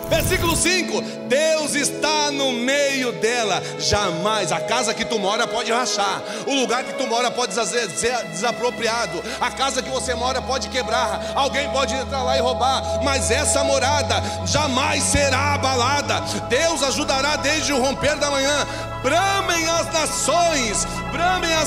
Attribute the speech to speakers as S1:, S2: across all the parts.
S1: Versículo 5: Deus está no meio dela. Jamais, a casa que tu mora pode rachar, o lugar que tu mora pode ser desapropriado, a casa que você mora pode quebrar, alguém pode entrar lá e roubar, mas essa morada jamais será abalada. Deus ajudará desde o romper da manhã. Bramem as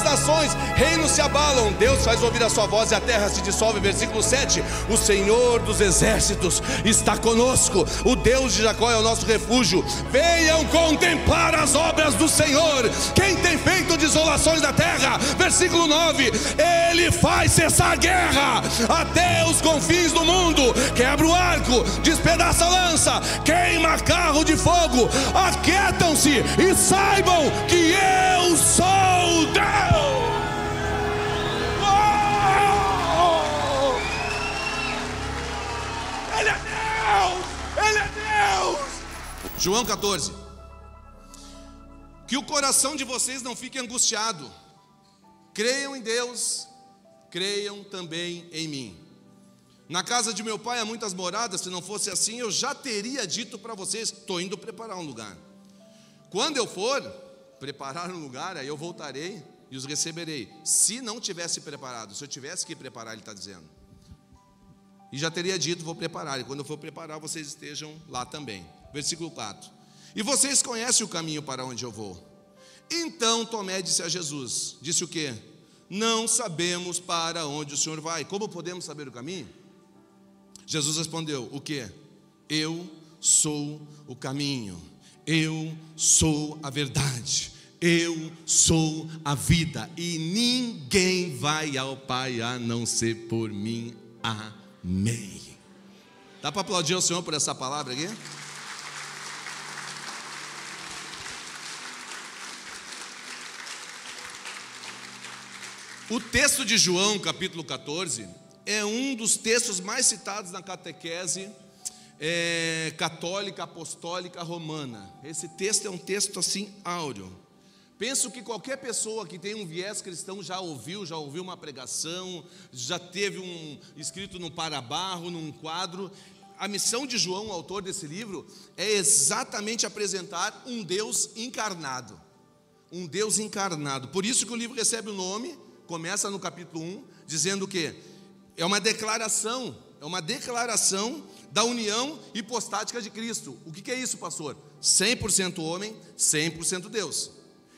S1: nações, reinos se abalam. Deus faz ouvir a sua voz e a terra se dissolve. Versículo 7: o Senhor dos exércitos está conosco, o Deus de Jacó é o nosso refúgio. Venham contemplar as obras do Senhor, quem tem feito desolações da terra. Versículo 9: Ele faz cessar a guerra até os confins do mundo, quebra o arco, despedaça a lança, queima carro de fogo. Aquietam-se e saibam que eu sou Deus. Uou! Ele é Deus! Ele é Deus! João 14: que o coração de vocês não fique angustiado. Creiam em Deus, creiam também em mim. Na casa de meu pai há muitas moradas. Se não fosse assim, eu já teria dito para vocês: estou indo preparar um lugar. Quando eu for preparar um lugar, aí eu voltarei e os receberei. Se não tivesse preparado, se eu tivesse que preparar, ele está dizendo, e já teria dito: vou preparar, e quando eu for preparar, vocês estejam lá também. Versículo 4: e vocês conhecem o caminho para onde eu vou. Então Tomé disse a Jesus, disse o quê? Não sabemos para onde o Senhor vai, como podemos saber o caminho? Jesus respondeu, o quê? Eu sou o caminho, eu sou a verdade, eu sou a vida, e ninguém vai ao Pai a não ser por mim. Amém. Dá para aplaudir ao Senhor por essa palavra aqui? O texto de João, capítulo 14, é um dos textos mais citados na catequese católica, apostólica, romana. Esse texto é um texto assim áureo. Penso que qualquer pessoa que tem um viés cristão já ouviu uma pregação, já teve escrito num parabarro, num quadro. A missão de João, o autor desse livro, é exatamente apresentar um Deus encarnado. Um Deus encarnado. Por isso que o livro recebe o nome, começa no capítulo 1, dizendo que é uma declaração da união hipostática de Cristo. O que é isso, pastor? 100% homem, 100% Deus.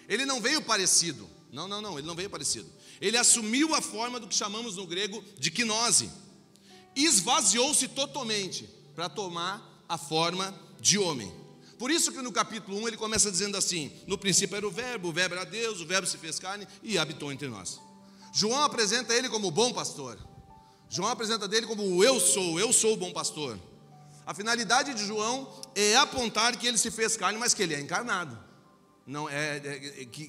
S1: Ele não veio parecido, não, ele não veio parecido. Ele assumiu a forma do que chamamos no grego de gnose. Esvaziou-se totalmente para tomar a forma de homem. Por isso que no capítulo 1 ele começa dizendo assim: no princípio era o verbo era Deus, o verbo se fez carne e habitou entre nós. João apresenta ele como o bom pastor. João apresenta dele como eu sou o bom pastor. A finalidade de João é apontar que ele se fez carne, mas que ele é encarnado. Não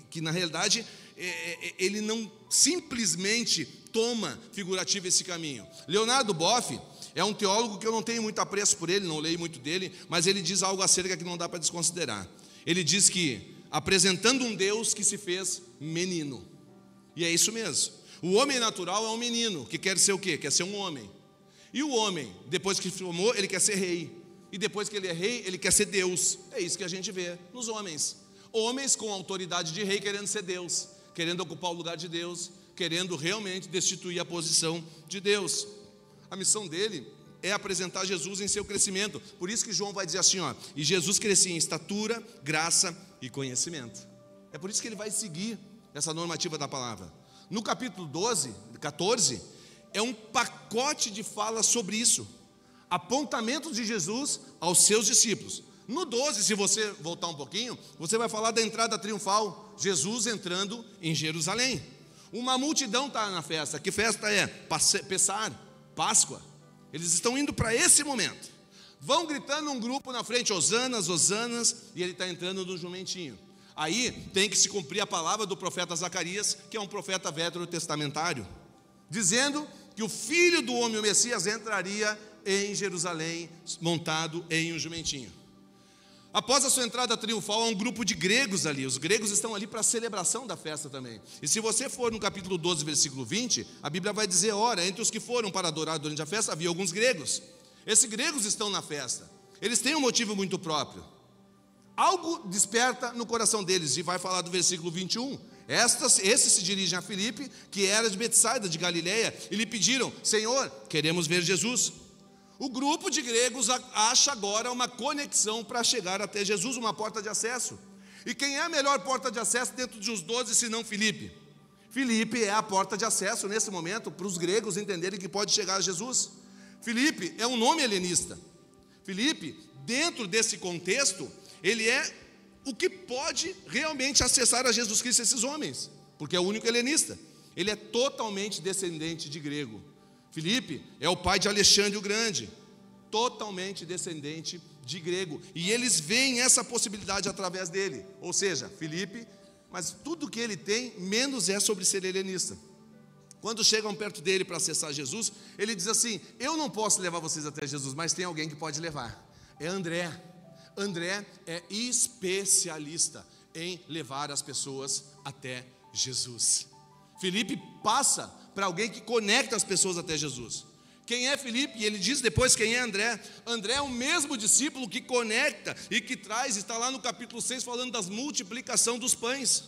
S1: que na realidade ele não simplesmente toma figurativo esse caminho. Leonardo Boff é um teólogo que eu não tenho muito apreço por ele, não leio muito dele, mas ele diz algo acerca que não dá para desconsiderar. Ele diz que apresentando um Deus que se fez menino. E é isso mesmo. O homem natural é um menino que quer ser o quê? Quer ser um homem. E o homem, depois que se formou, ele quer ser rei. E depois que ele é rei, ele quer ser Deus. É isso que a gente vê nos homens. Homens com autoridade de rei querendo ser Deus, querendo ocupar o lugar de Deus, querendo realmente destituir a posição de Deus. A missão dele é apresentar Jesus em seu crescimento. Por isso que João vai dizer assim, e Jesus crescia em estatura, graça e conhecimento. É por isso que ele vai seguir essa normativa da palavra. No capítulo 14, é um pacote de fala sobre isso. Apontamentos de Jesus aos seus discípulos. No 12, se você voltar um pouquinho, você vai falar da entrada triunfal, Jesus entrando em Jerusalém. Uma multidão está na festa. Que festa é? Pessar, Páscoa. Eles estão indo para esse momento. Vão gritando um grupo na frente, hosanas, hosanas, e ele está entrando no jumentinho. Aí tem que se cumprir a palavra do profeta Zacarias, que é um profeta veterotestamentário, dizendo que o filho do homem, o Messias, entraria em Jerusalém montado em um jumentinho. Após a sua entrada triunfal, há um grupo de gregos ali. Os gregos estão ali para a celebração da festa também. E se você for no capítulo 12, versículo 20, a Bíblia vai dizer, ora, entre os que foram para adorar durante a festa, havia alguns gregos. Esses gregos estão na festa. eles têm um motivo muito próprio. Algo desperta no coração deles, e vai falar do versículo 21. Esses se dirigem a Filipe, que era de Betsaida, de Galileia, e lhe pediram: Senhor, queremos ver Jesus. O grupo de gregos acha agora uma conexão para chegar até Jesus, uma porta de acesso. E quem é a melhor porta de acesso dentro dos 12, senão Filipe? Filipe é a porta de acesso nesse momento para os gregos entenderem que pode chegar a Jesus. Filipe é um nome helenista. Filipe, dentro desse contexto, ele é o que pode realmente acessar a Jesus Cristo, esses homens, porque é o único helenista. Ele é totalmente descendente de grego. Filipe é o pai de Alexandre o Grande, totalmente descendente de grego, e eles veem essa possibilidade através dele. Ou seja, Filipe, mas tudo que ele tem, menos é sobre ser helenista. Quando chegam perto dele para acessar Jesus, ele diz assim: eu não posso levar vocês até Jesus, mas tem alguém que pode levar. É André. André é especialista em levar as pessoas até Jesus. Filipe passa para alguém que conecta as pessoas até Jesus. Quem é Filipe? E ele diz depois quem é André. André é o mesmo discípulo que conecta e que traz, está lá no capítulo 6 falando das multiplicação dos pães.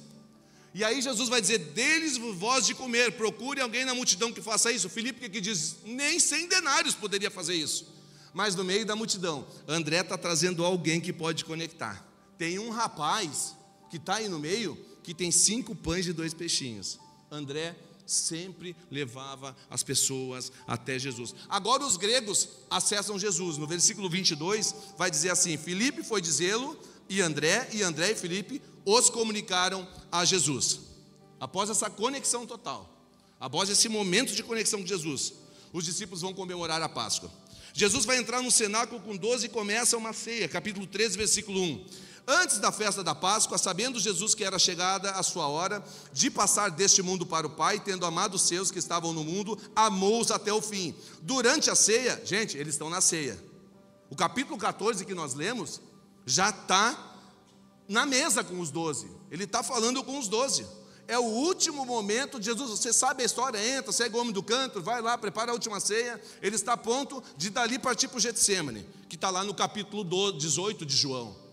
S1: E aí Jesus vai dizer: deles vós de comer, procure alguém na multidão que faça isso. Filipe que diz: nem 100 denários poderia fazer isso. Mas no meio da multidão, André está trazendo alguém que pode conectar. Tem um rapaz que está aí no meio, que tem 5 pães e 2 peixinhos. André sempre levava as pessoas até Jesus. Agora os gregos acessam Jesus. No versículo 22 vai dizer assim: Filipe foi dizê-lo, e André e Filipe os comunicaram a Jesus. Após essa conexão total, após esse momento de conexão com Jesus, os discípulos vão comemorar a Páscoa. Jesus vai entrar no cenáculo com 12 e começa uma ceia, capítulo 13, versículo 1. Antes da festa da Páscoa, sabendo Jesus que era chegada a sua hora de passar deste mundo para o Pai, tendo amado os seus que estavam no mundo, amou-os até o fim. Durante a ceia, gente, eles estão na ceia. O capítulo 14 que nós lemos, já está na mesa com os 12. Ele está falando com os 12. É o último momento de Jesus. Você sabe a história, entra, segue o homem do canto, vai lá, prepara a última ceia. Ele está a ponto de dali partir para o Getsêmani, que está lá no capítulo 18 de João.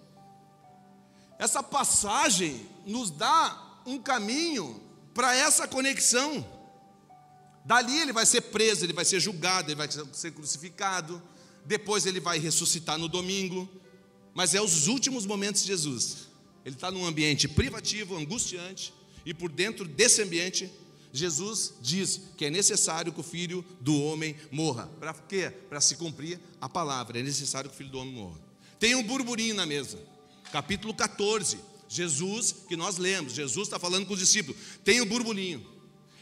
S1: Essa passagem nos dá um caminho para essa conexão. Dali ele vai ser preso, ele vai ser julgado, ele vai ser crucificado. Depois ele vai ressuscitar no domingo. Mas é os últimos momentos de Jesus. Ele está num ambiente privativo, angustiante. E por dentro desse ambiente, Jesus diz que é necessário que o Filho do Homem morra. Para quê? Para se cumprir a palavra. É necessário que o Filho do Homem morra. Tem um burburinho na mesa. Capítulo 14. Jesus, que nós lemos. Jesus está falando com os discípulos. Tem um burburinho.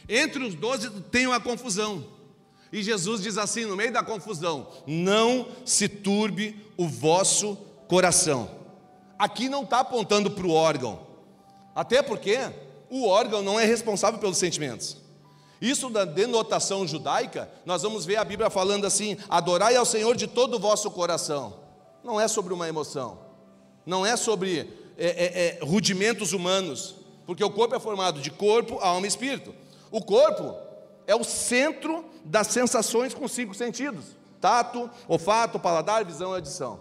S1: Entre os 12 tem uma confusão. E Jesus diz assim no meio da confusão: não se turbe o vosso coração. Aqui não está apontando para o órgão. Até porque o órgão não é responsável pelos sentimentos. Isso da denotação judaica, nós vamos ver a Bíblia falando assim: adorai ao Senhor de todo o vosso coração. Não é sobre uma emoção, não é sobre rudimentos humanos, porque o corpo é formado de corpo, alma e espírito. O corpo é o centro das sensações com 5 sentidos: tato, olfato, paladar, visão e audição.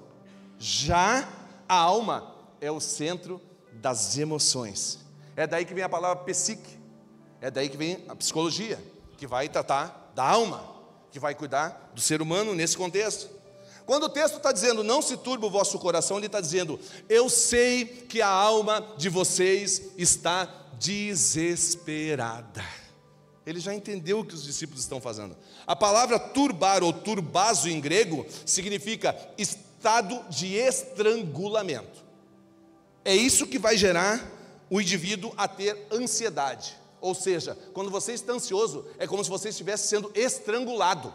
S1: Já a alma é o centro das emoções. É daí que vem a palavra psique. É daí que vem a psicologia, que vai tratar da alma, que vai cuidar do ser humano nesse contexto. Quando o texto está dizendo não se turbe o vosso coração, ele está dizendo: eu sei que a alma de vocês está desesperada. Ele já entendeu o que os discípulos estão fazendo. A palavra turbar ou turbazo em grego significa estado de estrangulamento. É isso que vai gerar o indivíduo a ter ansiedade. Ou seja, quando você está ansioso, é como se você estivesse sendo estrangulado.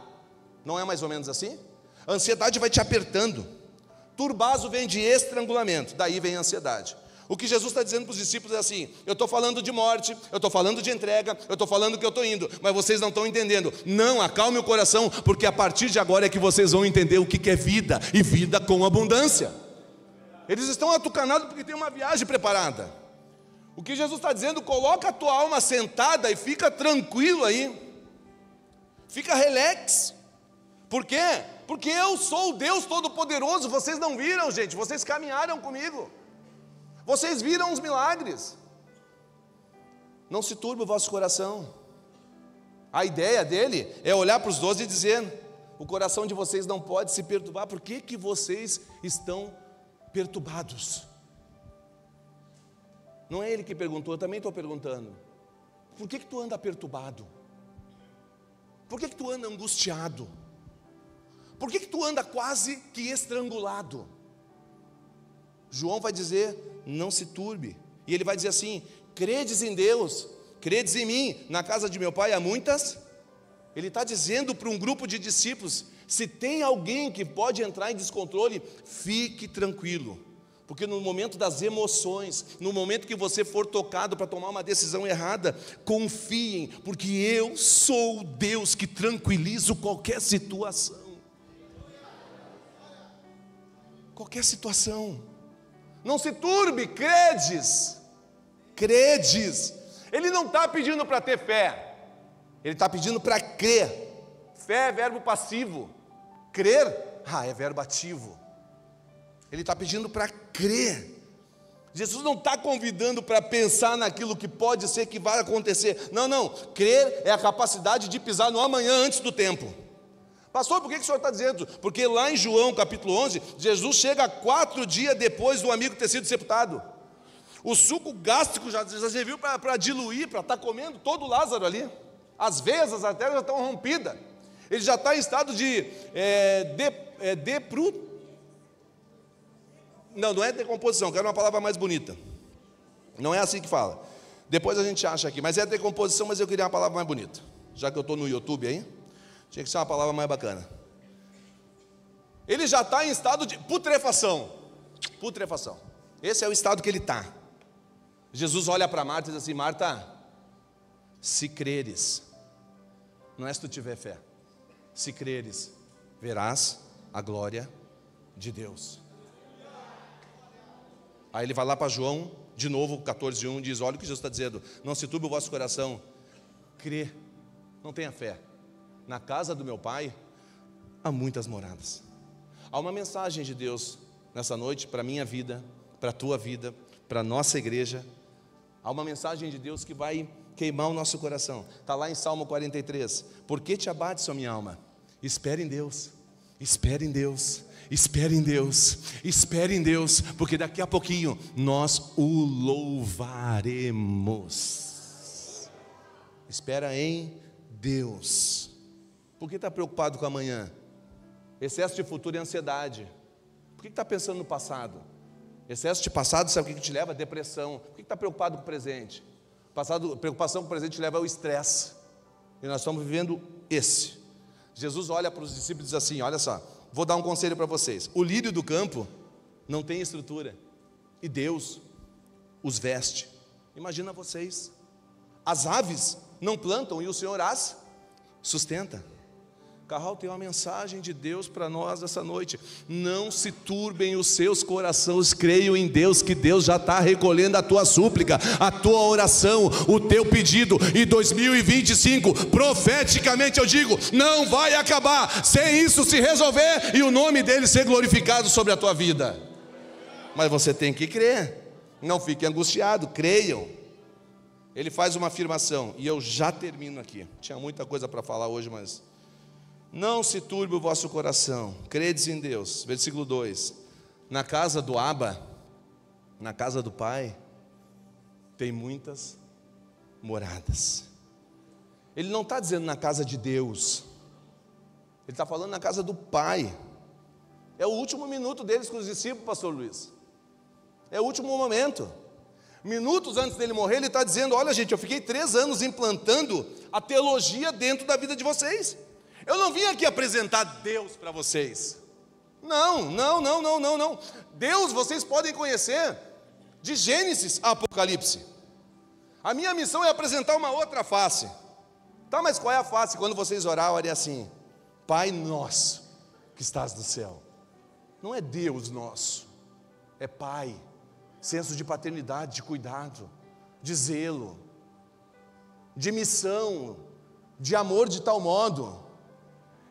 S1: Não é mais ou menos assim? A ansiedade vai te apertando. Turbazo vem de estrangulamento, daí vem a ansiedade. O que Jesus está dizendo para os discípulos é assim: eu estou falando de morte, eu estou falando de entrega, eu estou falando que eu estou indo, mas vocês não estão entendendo. Não, acalme o coração, porque a partir de agora é que vocês vão entender o que é vida, e vida com abundância. Eles estão atucanados porque tem uma viagem preparada. O que Jesus está dizendo: coloca a tua alma sentada e fica tranquilo aí, fica relax, Por quê? Porque eu sou o Deus Todo-Poderoso. Vocês não viram, gente, vocês caminharam comigo, vocês viram os milagres. Não se turbe o vosso coração. A ideia dele é olhar para os 12 e dizer: o coração de vocês não pode se perturbar. Por que que vocês estão perturbados? Não é ele que perguntou, eu também estou perguntando. Por que que tu anda perturbado? Por que que tu anda angustiado? Por que que tu anda quase que estrangulado? João vai dizer: não se turbe. E ele vai dizer assim: credes em Deus, credes em mim, na casa de meu pai há muitas. Ele está dizendo para um grupo de discípulos: se tem alguém que pode entrar em descontrole, fique tranquilo, porque no momento das emoções, no momento que você for tocado para tomar uma decisão errada, confiem, porque eu sou o Deus que tranquilizo qualquer situação. Qualquer situação. Não se turbe, credes. Credes. Ele não está pedindo para ter fé, ele está pedindo para crer. Fé é verbo passivo, crer, é verbo ativo. Ele está pedindo para crer. Jesus não está convidando para pensar naquilo que pode ser que vai acontecer. Não, não, crer é a capacidade de pisar no amanhã antes do tempo. Pastor, por que o senhor está dizendo? Porque lá em João capítulo 11, Jesus chega 4 dias depois do amigo ter sido sepultado. O suco gástrico já serviu para diluir, para estar comendo todo Lázaro ali. As veias, as artérias já estão rompidas. Ele já está em estado de não é decomposição, quero uma palavra mais bonita. Não é assim que fala. Depois a gente acha aqui, mas é decomposição, mas eu queria uma palavra mais bonita. Já que eu estou no YouTube aí, tinha que ser uma palavra mais bacana. Ele já está em estado de putrefação. Putrefação. Esse é o estado que ele está. Jesus olha para Marta e diz assim: Marta, se creres, não é se tu tiver fé, se creres, verás a glória de Deus. Aí ele vai lá para João, de novo, 14:1, diz: olha o que Jesus está dizendo: não se turbe o vosso coração, crê, não tenha fé. Na casa do meu pai há muitas moradas. Há uma mensagem de Deus nessa noite para a minha vida, para a tua vida, para a nossa igreja. Há uma mensagem de Deus que vai queimar o nosso coração. Está lá em Salmo 43. Por que te abates, ó minha alma? Espere em Deus, espere em Deus, espere em Deus, espere em Deus, porque daqui a pouquinho nós o louvaremos. Espera em Deus. Por que está preocupado com amanhã? Excesso de futuro e ansiedade. Por que está pensando no passado? Excesso de passado, sabe o que te leva? Depressão. Por que está preocupado com o presente? Preocupação com o presente leva ao estresse. E nós estamos vivendo esse. Jesus olha para os discípulos e diz assim: olha só, vou dar um conselho para vocês. O lírio do campo não tem estrutura, e Deus os veste. Imagina vocês. As aves não plantam e o Senhor as sustenta. Carral, tem uma mensagem de Deus para nós essa noite: não se turbem os seus corações, creiam em Deus, que Deus já está recolhendo a tua súplica, a tua oração, o teu pedido. E 2025, profeticamente eu digo, não vai acabar sem isso se resolver e o nome dele ser glorificado sobre a tua vida. Mas você tem que crer, não fique angustiado, creiam. Ele faz uma afirmação, e eu já termino aqui. Tinha muita coisa para falar hoje, mas não se turbe o vosso coração, credes em Deus. Versículo 2: na casa do Abba, na casa do Pai, tem muitas moradas. Ele não está dizendo na casa de Deus, ele está falando na casa do Pai. É o último minuto deles com os discípulos, pastor Luiz. É o último momento. Minutos antes dele morrer, ele está dizendo: olha gente, eu fiquei 3 anos implantando a teologia dentro da vida de vocês. Eu não vim aqui apresentar Deus para vocês. Não. Deus vocês podem conhecer de Gênesis a Apocalipse. A minha missão é apresentar uma outra face. Tá, mas qual é a face? Quando vocês orarem assim: Pai nosso que estás no céu. Não é Deus nosso, é Pai. Senso de paternidade, de cuidado, de zelo, de missão, de amor de tal modo.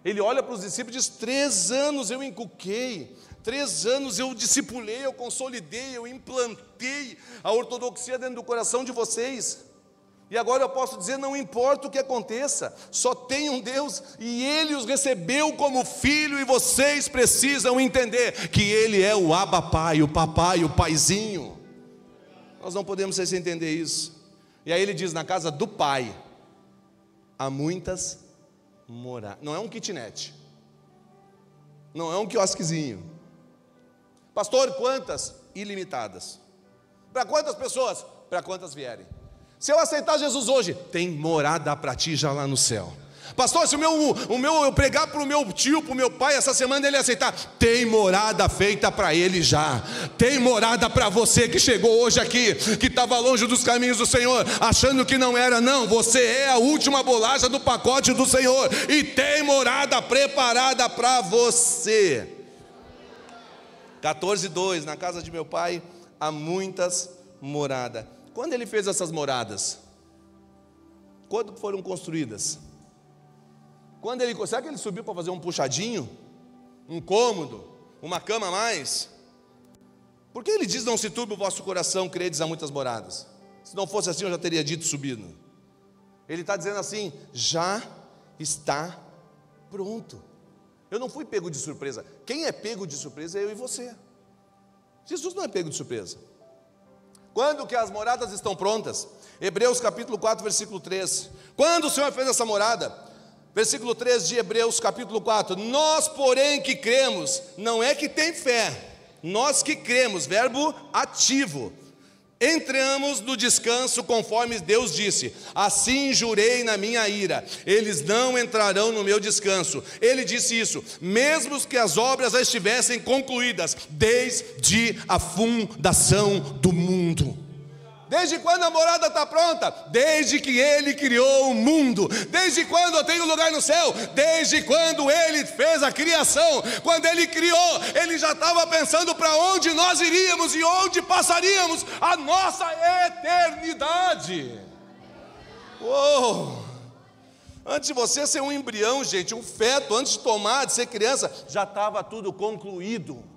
S1: Ele olha para os discípulos e diz: 3 anos eu inculquei, 3 anos eu discipulei, eu consolidei, eu implantei a ortodoxia dentro do coração de vocês. E agora eu posso dizer: não importa o que aconteça, só tem um Deus, e Ele os recebeu como filho, e vocês precisam entender que Ele é o Abba Pai, o papai, o paizinho. Nós não podemos sem entender isso. E aí ele diz: na casa do Pai há muitas moradas. Não é um kitnet, não é um quiosquezinho. Pastor, quantas? Ilimitadas. Para quantas pessoas? Para quantas vierem. Se eu aceitar Jesus hoje, tem morada para ti já lá no céu. Pastor, se eu pregar para o meu tio, para o meu pai, essa semana ele aceitar, tem morada feita para ele já. Tem morada para você que chegou hoje aqui, que estava longe dos caminhos do Senhor, achando que não era. Não, você é a última bolacha do pacote do Senhor, e tem morada preparada para você. 14:2, na casa de meu pai há muitas moradas. Quando ele fez essas moradas? Quando foram construídas? Será que ele subiu para fazer um puxadinho? Um cômodo? Uma cama a mais? Por que ele diz: não se turbe o vosso coração, credes a muitas moradas? Se não fosse assim eu já teria dito subindo. Ele está dizendo assim: já está pronto. Eu não fui pego de surpresa. Quem é pego de surpresa é eu e você. Jesus não é pego de surpresa. Quando que as moradas estão prontas? Hebreus capítulo 4, versículo 3. Quando o Senhor fez essa morada? Versículo 3 de Hebreus capítulo 4. Nós, porém, que cremos, não é que tem fé, nós que cremos, verbo ativo, entramos no descanso conforme Deus disse: assim jurei na minha ira, eles não entrarão no meu descanso. Ele disse isso, mesmo que as obras já estivessem concluídas, desde a fundação do mundo. Desde quando a morada está pronta? Desde que Ele criou o mundo. Desde quando eu tenho lugar no céu? Desde quando Ele fez a criação. Quando Ele criou, Ele já estava pensando para onde nós iríamos e onde passaríamos a nossa eternidade. Uou! Antes de você ser um embrião, gente, um feto, antes de tomar, de ser criança, já estava tudo concluído.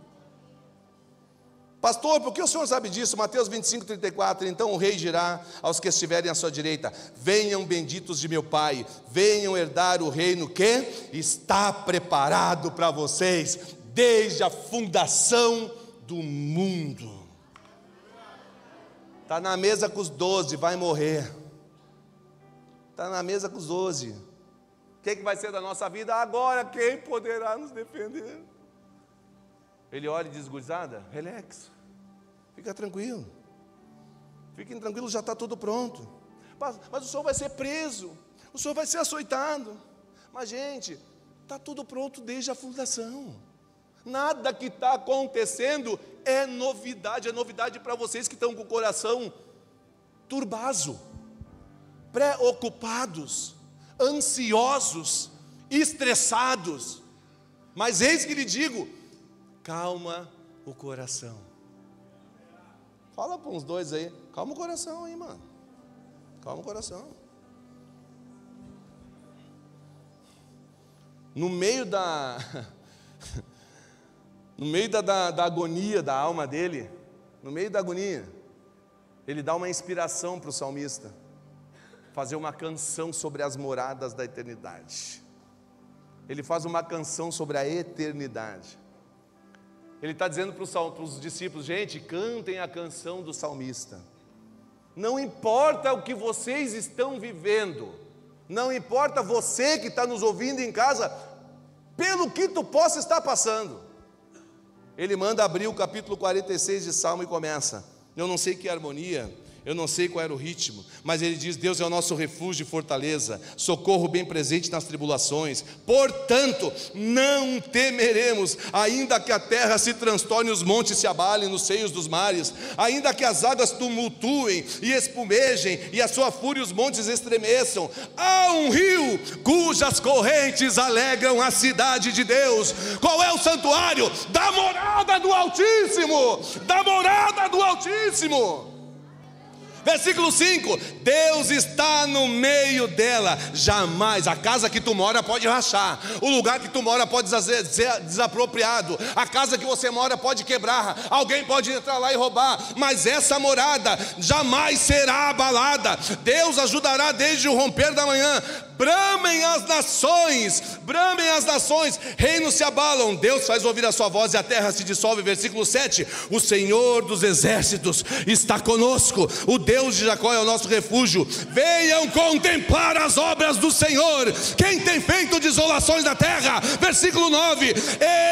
S1: Pastor, por que o senhor sabe disso? Mateus 25, 34, então o rei dirá aos que estiverem à sua direita: venham benditos de meu Pai, venham herdar o reino que está preparado para vocês, desde a fundação do mundo. Está na mesa com os 12, vai morrer. Está na mesa com os 12. O que vai ser da nossa vida agora? Quem poderá nos defender? Ele olha e diz: gurizada, relax, fica tranquilo, fiquem tranquilos, já está tudo pronto. Mas o senhor vai ser preso, o senhor vai ser açoitado. Mas gente, está tudo pronto desde a fundação. Nada que está acontecendo é novidade para vocês que estão com o coração turbado, preocupados, ansiosos, estressados. Mas eis que lhe digo: calma o coração. Fala para uns dois aí: calma o coração aí, mano. Calma o coração. No meio da agonia da alma dele, no meio da agonia, ele dá uma inspiração para o salmista fazer uma canção sobre as moradas da eternidade. Ele faz uma canção sobre a eternidade. Ele está dizendo para os discípulos: gente, cantem a canção do salmista. Não importa o que vocês estão vivendo, não importa você que está nos ouvindo em casa, pelo que tu possa estar passando. Ele manda abrir o capítulo 46 de Salmo e começa: eu não sei que harmonia, eu não sei qual era o ritmo, mas ele diz: Deus é o nosso refúgio e fortaleza, socorro bem presente nas tribulações. Portanto, não temeremos, ainda que a terra se transtorne, os montes se abalem nos seios dos mares, ainda que as águas tumultuem e espumejem, e a sua fúria os montes estremeçam. Há um rio cujas correntes alegram a cidade de Deus. Qual é o santuário? Da morada do Altíssimo, da morada do Altíssimo. Versículo 5: Deus está no meio dela. Jamais, a casa que tu mora pode rachar, o lugar que tu mora pode ser desapropriado, a casa que você mora pode quebrar, alguém pode entrar lá e roubar, mas essa morada jamais será abalada. Deus ajudará desde o romper da manhã. Bramem as nações, reinos se abalam, Deus faz ouvir a sua voz e a terra se dissolve. Versículo 7: o Senhor dos exércitos está conosco, o Deus de Jacó é o nosso refúgio. Venham contemplar as obras do Senhor, quem tem feito desolações na terra. Versículo 9: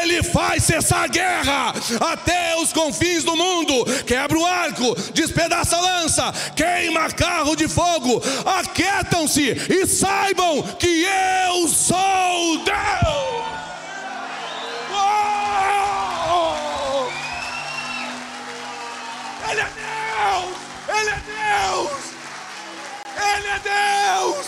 S1: Ele faz cessar a guerra até os confins do mundo, quebra o arco, despedaça a lança, queima carro de fogo. Aquietam-se e saibam que eu sou Deus. Oh! Ele é Deus, Ele é Deus, Ele é Deus.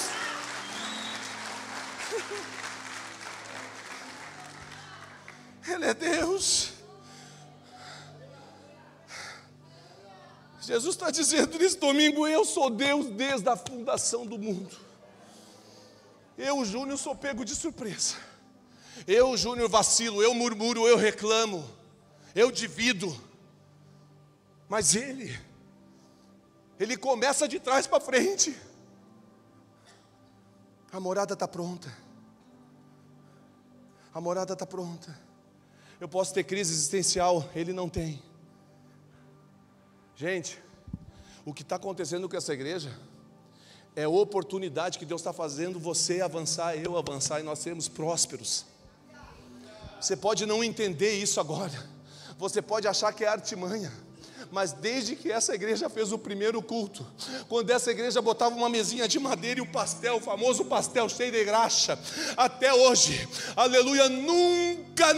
S1: Ele é Deus. Jesus está dizendo nesse domingo: eu sou Deus desde a fundação do mundo. Eu, Júnior, sou pego de surpresa. Eu, Júnior, vacilo, eu murmuro, eu reclamo, eu divido. Mas Ele começa de trás para frente. A morada está pronta. A morada está pronta. Eu posso ter crise existencial, Ele não tem. Gente, o que está acontecendo com essa igreja é a oportunidade que Deus está fazendo você avançar, eu avançar, e nós sermos prósperos. Você pode não entender isso agora, você pode achar que é artimanha, mas desde que essa igreja fez o primeiro culto, quando essa igreja botava uma mesinha de madeira e um pastel, o famoso pastel cheio de graxa, até hoje, aleluia, nunca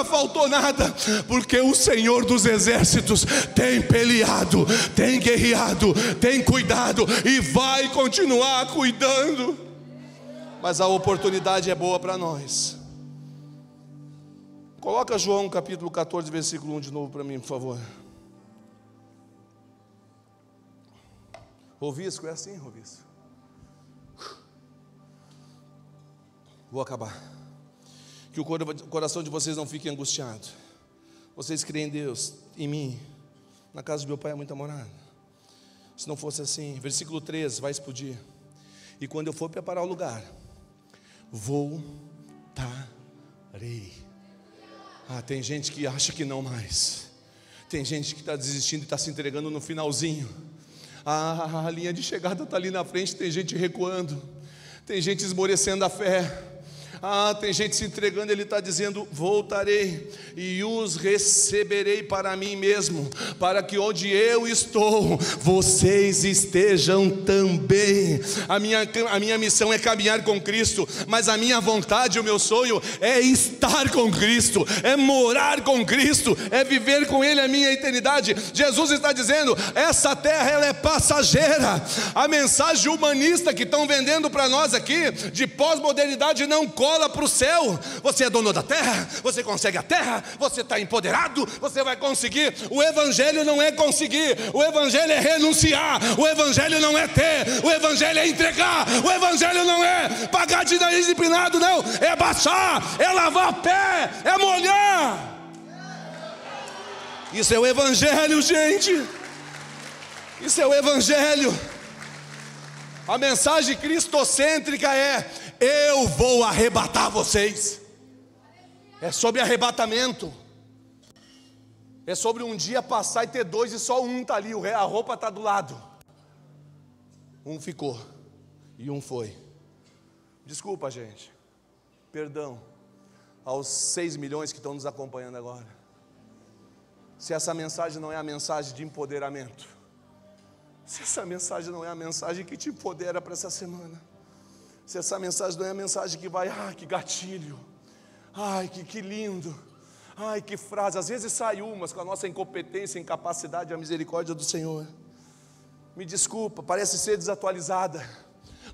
S1: faltou nada, porque o Senhor dos exércitos tem peleado, tem guerreado, tem cuidado e vai continuar cuidando. Mas a oportunidade é boa para nós. Coloca João capítulo 14, versículo 1 de novo para mim, por favor. Rovisco, é assim, Rovisco? Vou acabar. Que o coração de vocês não fique angustiado. Vocês creem em Deus, em mim. Na casa do meu pai há muita morada. Se não fosse assim, versículo 3, vai explodir. E quando eu for preparar o lugar, voltarei. Tem gente que acha que não mais. Tem gente que está desistindo e está se entregando no finalzinho. A linha de chegada está ali na frente, tem gente recuando, tem gente esmorecendo a fé. Tem gente se entregando. Ele está dizendo: voltarei e os receberei para mim mesmo, para que onde eu estou, vocês estejam também. A minha missão é caminhar com Cristo, mas a minha vontade, o meu sonho é estar com Cristo, é morar com Cristo, é viver com Ele a minha eternidade. Jesus está dizendo: essa terra ela é passageira. A mensagem humanista que estão vendendo para nós aqui, de pós-modernidade, não cola para o céu. Você é dono da terra, você consegue a terra, você está empoderado, você vai conseguir. O evangelho não é conseguir, o evangelho é renunciar, o evangelho não é ter, o evangelho é entregar, o evangelho não é pagar de nariz empinado, não, é baixar, é lavar pé, é molhar. Isso é o evangelho, gente. Isso é o evangelho. A mensagem cristocêntrica é: eu vou arrebatar vocês. É sobre arrebatamento. É sobre um dia passar e ter dois e só um está ali, a roupa está do lado. Um ficou e um foi. Desculpa, gente, perdão aos 6 milhões que estão nos acompanhando agora. Se essa mensagem não é a mensagem de empoderamento, se essa mensagem não é a mensagem que te empodera para essa semana, se essa mensagem não é a mensagem que vai, que gatilho, que lindo, que frase. Às vezes sai umas com a nossa incompetência, incapacidade, a misericórdia do Senhor. Me desculpa, parece ser desatualizada,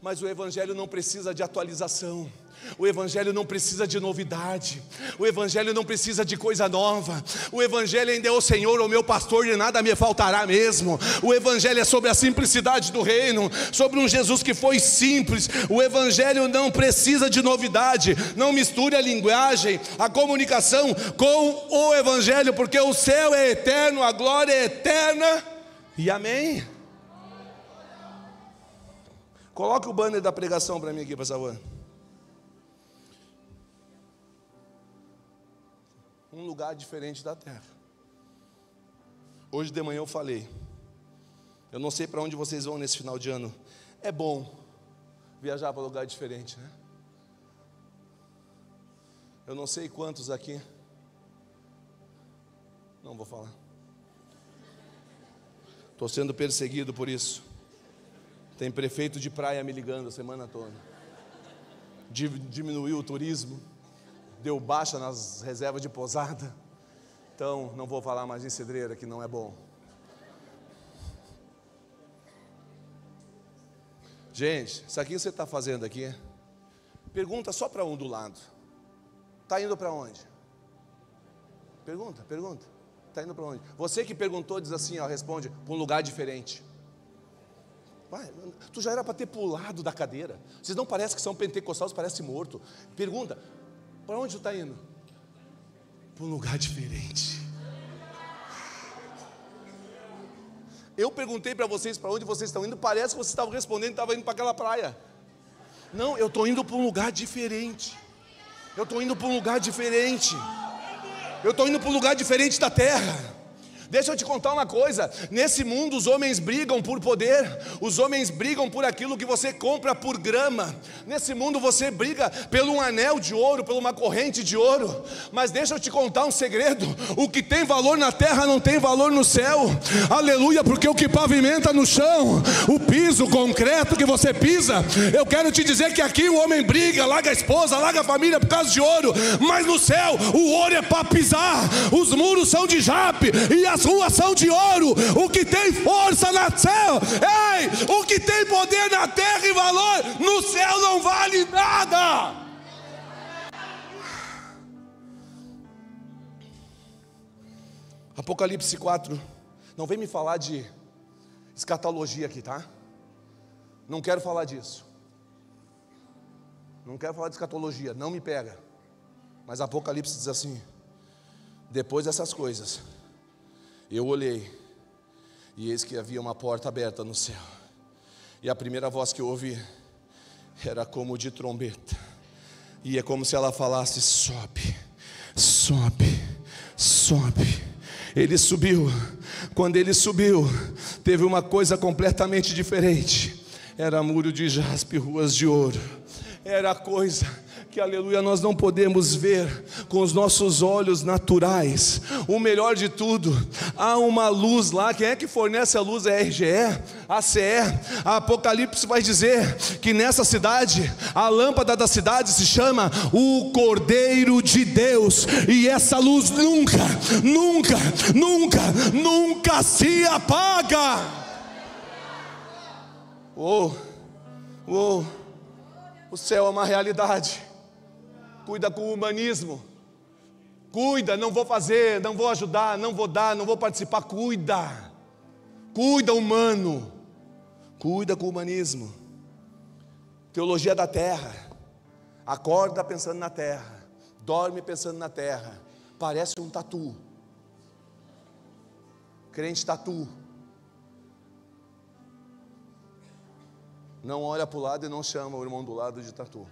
S1: Mas o Evangelho não precisa de atualização. O Evangelho não precisa de novidade. O Evangelho não precisa de coisa nova. O Evangelho ainda é o Senhor, o meu pastor, e nada me faltará mesmo. O Evangelho é sobre a simplicidade do reino, sobre um Jesus que foi simples. O Evangelho não precisa de novidade. Não misture a linguagem, a comunicação com o Evangelho, porque o céu é eterno, a glória é eterna. E amém. Coloque o banner da pregação para mim aqui, por favor. Um lugar diferente da terra. Hoje de manhã eu falei, eu não sei para onde vocês vão nesse final de ano. É bom viajar para um lugar diferente, né? Eu não sei quantos aqui, não vou falar. Estou sendo perseguido por isso. Tem prefeito de praia me ligando a semana toda. Diminuiu o turismo, deu baixa nas reservas de pousada. Então, não vou falar mais em Cidreira, que não é bom. Gente, isso aqui que você está fazendo aqui, pergunta só para um do lado. Está indo para onde? Pergunta. Está indo para onde? Você que perguntou, diz assim, ó, responde, para um lugar diferente. Vai, tu já era para ter pulado da cadeira. Vocês não parecem que são pentecostais, parecem morto. Pergunta, para onde tu está indo? Para um lugar diferente. Eu perguntei para vocês para onde vocês estão indo. Parece que vocês estavam respondendo que estavam indo para aquela praia. Não, eu estou indo para um lugar diferente. Eu estou indo para um lugar diferente. Eu estou indo para um lugar diferente da terra. Deixa eu te contar uma coisa, nesse mundo os homens brigam por poder, os homens brigam por aquilo que você compra por grama. Nesse mundo você briga pelo um anel de ouro, por uma corrente de ouro. Mas deixa eu te contar um segredo, o que tem valor na terra não tem valor no céu. Aleluia, porque o que pavimenta no chão, o piso, o concreto que você pisa, eu quero te dizer que aqui o homem briga, larga a esposa, larga a família por causa de ouro. Mas no céu o ouro é para pisar, os muros são de jape e as ruas são de ouro. O que tem força no céu, o que tem poder na terra e valor no céu não vale nada. Apocalipse 4. Não vem me falar de escatologia aqui, tá? Não quero falar disso. Não quero falar de escatologia, não me pega. Mas Apocalipse diz assim: depois dessas coisas, eu olhei, e eis que havia uma porta aberta no céu. E a primeira voz que eu ouvi era como de trombeta. E é como se ela falasse: sobe, sobe, sobe. Ele subiu. Quando ele subiu, teve uma coisa completamente diferente. Era muro de jaspe, ruas de ouro. Era coisa que, aleluia, nós não podemos ver com os nossos olhos naturais. O melhor de tudo, há uma luz lá. Quem é que fornece a luz? É a RGE, a CE. A Apocalipse vai dizer que nessa cidade, a lâmpada da cidade se chama o Cordeiro de Deus. E essa luz nunca, nunca, nunca, nunca se apaga. O céu é uma realidade. Cuida com o humanismo. Cuida, não vou fazer, não vou ajudar, não vou dar, não vou participar. Cuida. Cuida, humano. Cuida com o humanismo. Teologia da terra. Acorda pensando na terra. Dorme pensando na terra. Parece um tatu. Crente tatu. Não olha para o lado e não chama o irmão do lado de tatu.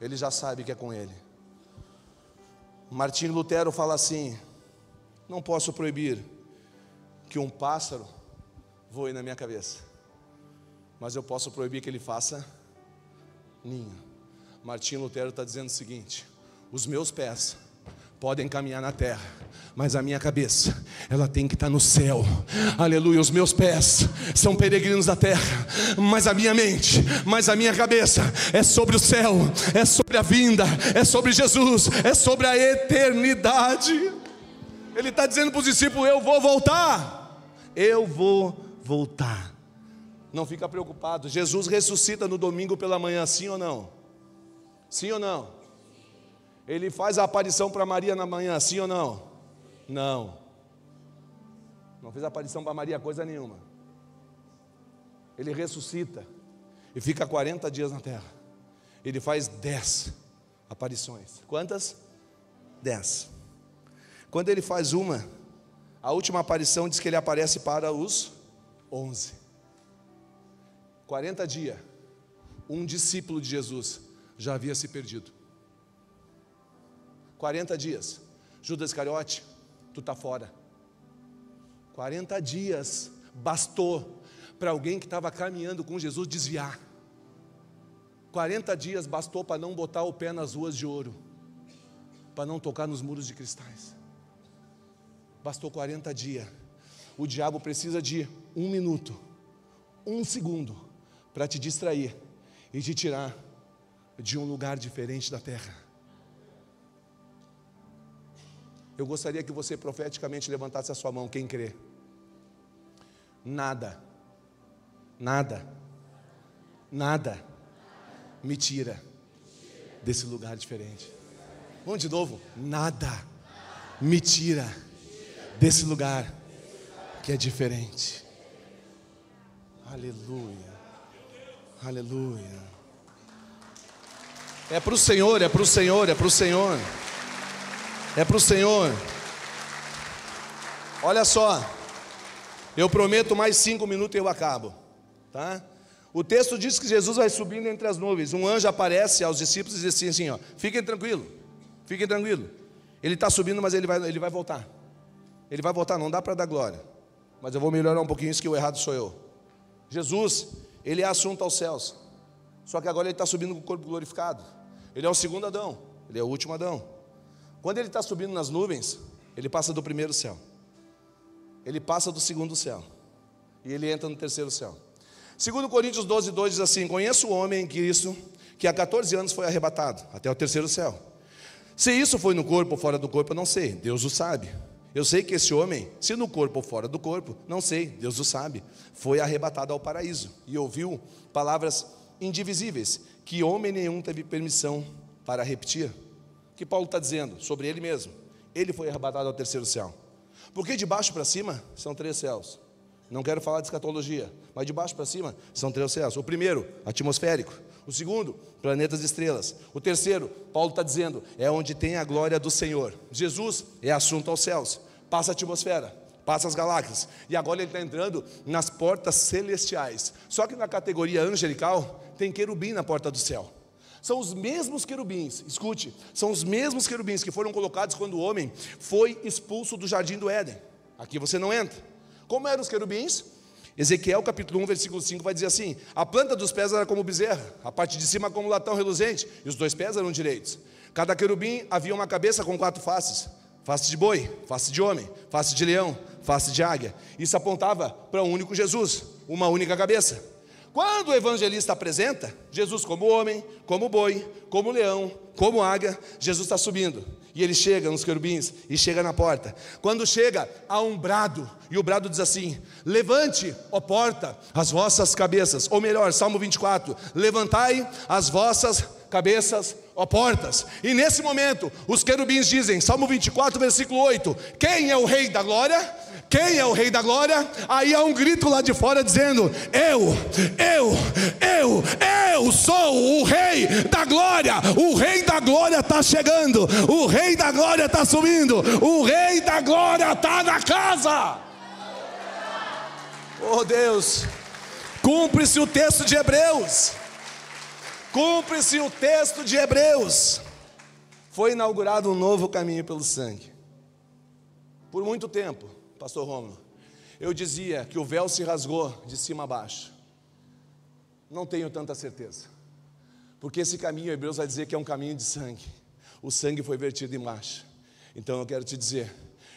S1: Ele já sabe que é com ele. Martinho Lutero fala assim: não posso proibir que um pássaro voe na minha cabeça, mas eu posso proibir que ele faça ninho. Martinho Lutero está dizendo o seguinte: os meus pés podem caminhar na terra, mas a minha cabeça, ela tem que estar no céu. Aleluia, os meus pés são peregrinos da terra, mas a minha mente, mas a minha cabeça é sobre o céu, é sobre a vinda, é sobre Jesus, é sobre a eternidade. Ele está dizendo para os discípulos: eu vou voltar. Eu vou voltar. não fica preocupado. Jesus ressuscita no domingo pela manhã, sim ou não? Sim ou não? Ele faz a aparição para Maria na manhã, sim ou não? Não. Não fez aparição para Maria coisa nenhuma. Ele ressuscita e fica 40 dias na terra. Ele faz 10 aparições. Quantas? 10. Quando ele faz a última aparição diz que ele aparece para os 11. 40 dias, um discípulo de Jesus já havia se perdido. 40 dias, Judas Iscariote, tu está fora. 40 dias bastou para alguém que estava caminhando com Jesus desviar. 40 dias bastou para não botar o pé nas ruas de ouro, para não tocar nos muros de cristais. Bastou 40 dias. O diabo precisa de 1 minuto, 1 segundo, para te distrair e te tirar de um lugar diferente da terra. Eu gostaria que você profeticamente levantasse a sua mão, quem crê. Nada me tira desse lugar diferente. Vamos de novo. Nada me tira desse lugar que é diferente. Aleluia, aleluia. É para o Senhor, é para o Senhor, é para o Senhor. É para o Senhor. Olha só, eu prometo mais 5 minutos e eu acabo, tá? O texto diz que Jesus vai subindo entre as nuvens. Um anjo aparece aos discípulos e diz assim, ó, fiquem tranquilos, fiquem tranquilos. Ele está subindo, mas ele vai voltar. Ele vai voltar, não dá para dar glória, mas eu vou melhorar um pouquinho, isso que o errado sou eu. Jesus, ele é assunto aos céus, só que agora ele está subindo com o corpo glorificado. Ele é o segundo Adão, ele é o último Adão. Quando ele está subindo nas nuvens, ele passa do primeiro céu, ele passa do segundo céu, e ele entra no terceiro céu. 2 Coríntios 12:2 diz assim, conheço o homem em Cristo, que há 14 anos foi arrebatado, até o terceiro céu. Se isso foi no corpo ou fora do corpo, eu não sei, Deus o sabe. Eu sei que esse homem, se no corpo ou fora do corpo, não sei, Deus o sabe, foi arrebatado ao paraíso, e ouviu palavras indivisíveis, que homem nenhum teve permissão para repetir. O que Paulo está dizendo sobre ele mesmo? Ele foi arrebatado ao terceiro céu. Porque de baixo para cima são 3 céus. Não quero falar de escatologia, mas de baixo para cima são 3 céus. O primeiro, atmosférico. O segundo, planetas e estrelas. O terceiro, Paulo está dizendo, é onde tem a glória do Senhor. Jesus é assunto aos céus. Passa a atmosfera, passa as galáxias. E agora ele está entrando nas portas celestiais. Só que na categoria angelical, tem querubim na porta do céu. São os mesmos querubins, escute, são os mesmos querubins que foram colocados quando o homem foi expulso do jardim do Éden. Aqui você não entra. Como eram os querubins? Ezequiel capítulo 1, versículo 5 vai dizer assim, a planta dos pés era como bezerra, a parte de cima como latão reluzente, e os 2 pés eram direitos. Cada querubim havia uma cabeça com 4 faces, face de boi, face de homem, face de leão, face de águia. Isso apontava para um único Jesus, uma única cabeça. Quando o evangelista apresenta Jesus como homem, como boi, como leão, como águia, Jesus está subindo, e ele chega nos querubins, e chega na porta. Quando chega, há um brado, e o brado diz assim, levante, ó porta, as vossas cabeças, ou melhor, Salmo 24, levantai as vossas cabeças, ó portas. E nesse momento, os querubins dizem, Salmo 24, versículo 8, quem é o Rei da Glória? Quem é o Rei da Glória? Aí há um grito lá de fora dizendo, eu sou o Rei da Glória. O Rei da Glória está chegando, o Rei da Glória está subindo, o Rei da Glória está na casa. Oh Deus, cumpre-se o texto de Hebreus. Cumpre-se o texto de Hebreus. Foi inaugurado um novo caminho pelo sangue. Por muito tempo, pastor Rômulo, eu dizia que o véu se rasgou de cima a baixo. Não tenho tanta certeza, porque esse caminho, Hebreus vai dizer que é um caminho de sangue. O sangue foi vertido embaixo. Então eu quero te dizer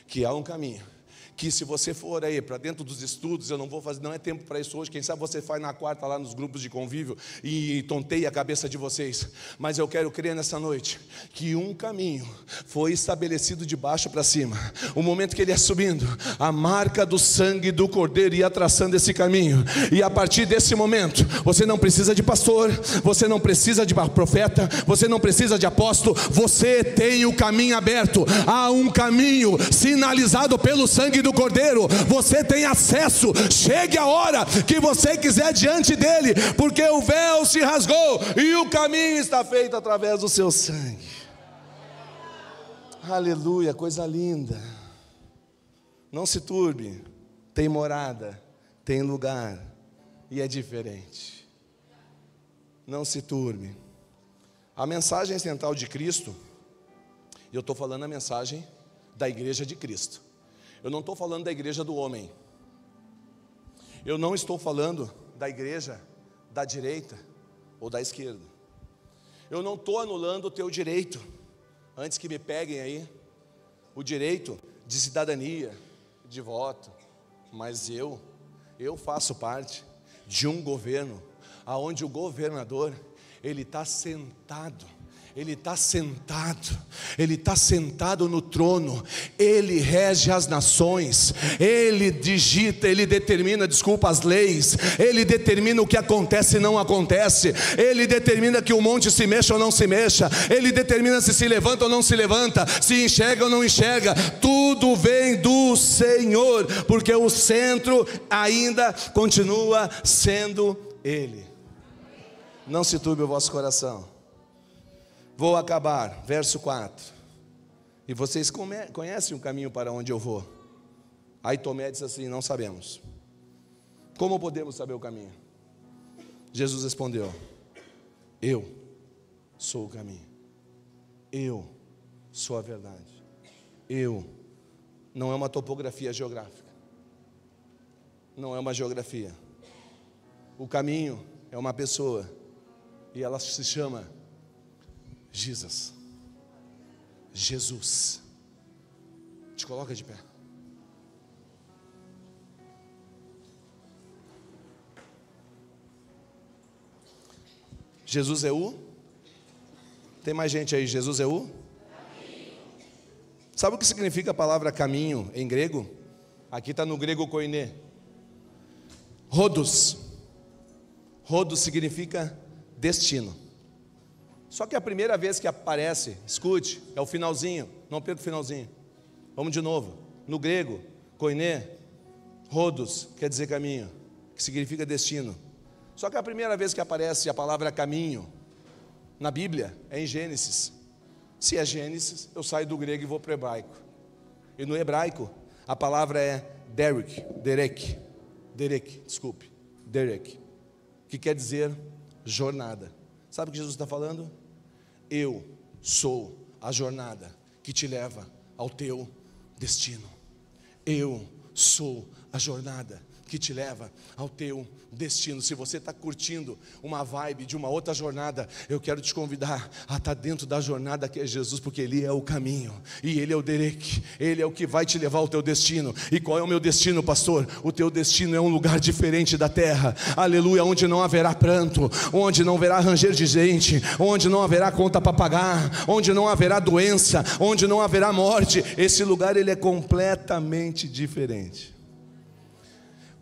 S1: que há um caminho que se você for aí para dentro dos estudos, eu não vou fazer, não é tempo para isso hoje, quem sabe você faz na quarta lá nos grupos de convívio e tonteia a cabeça de vocês, mas eu quero crer nessa noite, que um caminho foi estabelecido de baixo para cima, o momento que ele ia subindo, a marca do sangue do Cordeiro ia traçando esse caminho, e a partir desse momento, você não precisa de pastor, você não precisa de profeta, você não precisa de apóstolo, você tem o caminho aberto, há um caminho sinalizado pelo sangue do Cordeiro, você tem acesso, chegue a hora que você quiser diante dele, porque o véu se rasgou, e o caminho está feito através do seu sangue. Aleluia, coisa linda. Não se turbe, tem morada, tem lugar, e é diferente. Não se turbe. A mensagem central de Cristo, eu estou falando a mensagem da igreja de Cristo, eu não estou falando da igreja do homem, eu não estou falando da igreja da direita ou da esquerda, eu não estou anulando o teu direito, antes que me peguem aí, o direito de cidadania, de voto, mas eu faço parte de um governo, aonde o governador, ele está sentado no trono, ele rege as nações, ele digita, ele determina, as leis, ele determina o que acontece e não acontece, ele determina que o monte se mexa ou não se mexa, ele determina se levanta ou não se levanta, se enxerga ou não enxerga, tudo vem do Senhor, porque o centro ainda continua sendo Ele. Não se turbe o vosso coração. Vou acabar, verso 4. E vocês conhecem o caminho para onde eu vou. Aí Tomé disse assim: não sabemos. Como podemos saber o caminho? Jesus respondeu: eu sou o caminho, eu sou a verdade. Eu, não é uma topografia geográfica, não é uma geografia. O caminho é uma pessoa, e ela se chama Jesus. Jesus. Te coloca de pé. Jesus é o? Tem mais gente aí? Jesus é o? Sabe o que significa a palavra caminho em grego? Aqui está no grego koiné. Rhodos. Rhodos significa destino. Só que a primeira vez que aparece, escute, é o finalzinho, não perca o finalzinho. Vamos de novo. No grego, koiné, rhodos, quer dizer caminho, que significa destino. Só que a primeira vez que aparece a palavra caminho na Bíblia é em Gênesis. Se é Gênesis, eu saio do grego e vou para o hebraico. E no hebraico, a palavra é derek, que quer dizer jornada. Sabe o que Jesus está falando? Eu sou a jornada que te leva ao teu destino. Eu sou a jornada que te leva ao teu destino. Se você está curtindo uma vibe de uma outra jornada, eu quero te convidar a estar dentro da jornada que é Jesus, porque Ele é o caminho, e Ele é o derek, Ele é o que vai te levar ao teu destino. E qual é o meu destino, pastor? O teu destino é um lugar diferente da terra, aleluia, onde não haverá pranto, onde não haverá ranger de gente, onde não haverá conta para pagar, onde não haverá doença, onde não haverá morte. Esse lugar, ele é completamente diferente.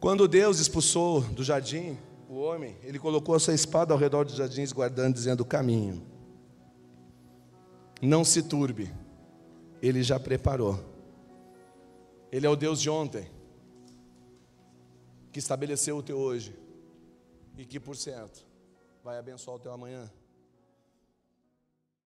S1: Quando Deus expulsou do jardim o homem, Ele colocou a sua espada ao redor dos jardins, guardando, dizendo: caminho, não se turbe, Ele já preparou. Ele é o Deus de ontem, que estabeleceu o teu hoje, e que por certo vai abençoar o teu amanhã.